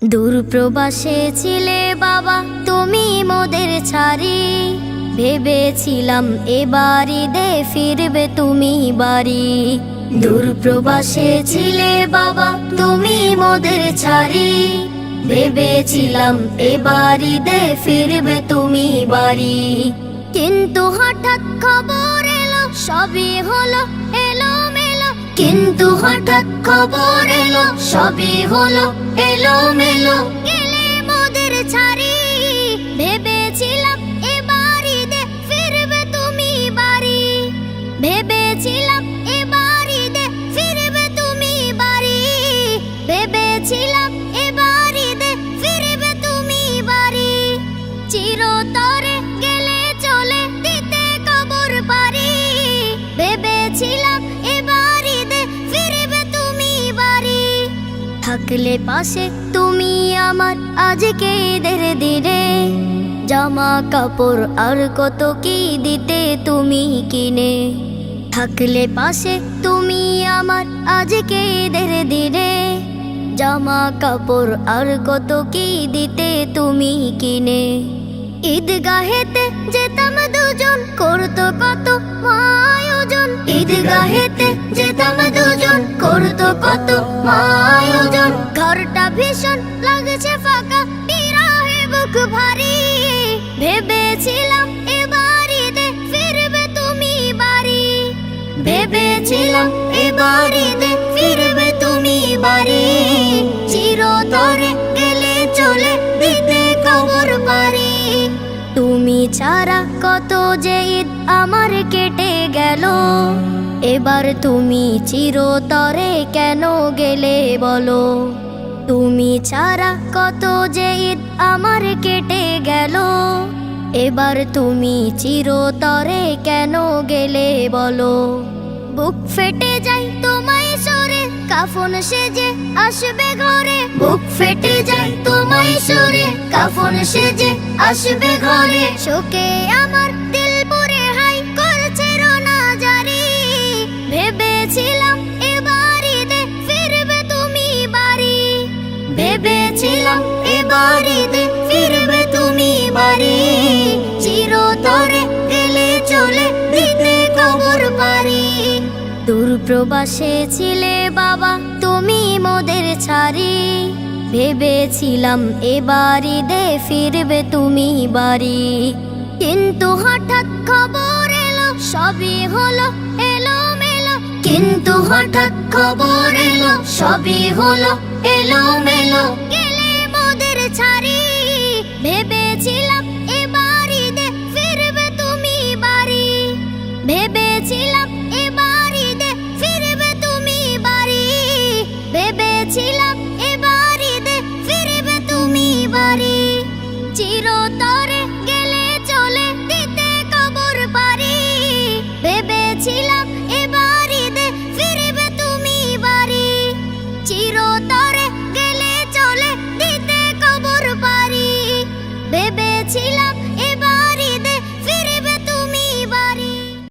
দূর প্রবাসে ছিলে বাবা তুমি মোদের ছাড়ি, ভেবেছিলাম এবারই দে ফিরবে তুমি বাড়ি। দূর প্রবাসে ছিলে বাবা তুমি মোদের ছাড়ি, ভেবেছিলাম এবারই দে ফিরবে তুমি বাড়ি। কিন্তু হঠাৎ খবর এলো সবই হলো এলোমেলো, কিন্তু হঠাৎ খবর এলো সবই হলো এলোমেলো। গেলে মোদের ছাড়ি, ভেবেছিলাম এবারই দে ফিরবে তুমি বাড়ি, ভেবেছিলাম এবারই দে ফিরবে তুমি বাড়ি, ভেবেছিলাম এবারই দে ফিরবে তুমি বাড়ি। চিরতরে গেলে চলে দিতে কবর পারি, ভেবেছিলাম এবারই দে ফিরবে তুমি বাড়ি। থাকলে পাশে তুমি আমার আজকে ঈদের দিনে, জামা কাপড় আর কত কি দিতে তুমি কিনে। থাকলে পাশে তুমি আমার আজকে ঈদের দিনে, জামা কাপড় আর কত কি দিতে তুমি কিনে। ঈদগাহেতে যেতাম দুজন করতো কত আয়োজন, ঈদগাহেতে যেতাম দুজন করতো কত আয়োজন। ঘরটা ভীষণ লাগছে ফাঁকা, বিরহে বুক ভারী, ভেবেছিলাম এবারই দে ফিরবে তুমি বাড়ি, ভেবেছিলাম এবারই দে ফিরবে তুমি বাড়ি। চিরতরে গেলে চলে দিতে কবর পারি। তুমি ছাড়া কত যে ঈদ আমার কেটে গেল, এবার তুমি চিরতরে কেন গেলে বলো। তুমি ছাড়া কত যে ঈদ আমার কেটে গেল, এবার তুমি চিরতরে কেন গেলে বলো। বুক ফেটে যায় তোমায় সরে, কাফন সেজে আসবে ঘরে, বুক ফেটে যায় তোমায় সরে, কাফন সেজে আসবে ঘরে। শোকে আমার দিল পুরে হাই করছে রোনা জারি, ভেবেছিলাম এবারই দে ফিরবে তুমি বাড়ি, ভেবেছিলাম এবারই দে ফিরবে তুমি বাড়ি। চিরতরে গেলে চলে দিতে কবর পারি। দূর প্রবাসে ছিলে বাবা তুমি মোদের ছাড়ি, ভেবেছিলাম এবারই দে ফিরবে তুমি বাড়ি। কিন্তু হঠাৎ খবর এলো সবই হলো এলোমেলো, কিন্তু হঠাৎ খবর এলো সবই হলো এলোমেলো। গেলে মোদের ছাড়ি, ভেবেছিলাম এবারই দে ফিরবে তুমি বাড়ি, ভেবেছিলাম এবারই দে ফিরবে তুমি বাড়ি, ভেবেছিলাম এবারই দে ফিরবে তুমি বাড়ি। চিরতরে গেলে চলে দিতে কবর পারি, ভেবেছিলাম এবারই দে ফিরবে তুমি বাড়ি। চিরতরে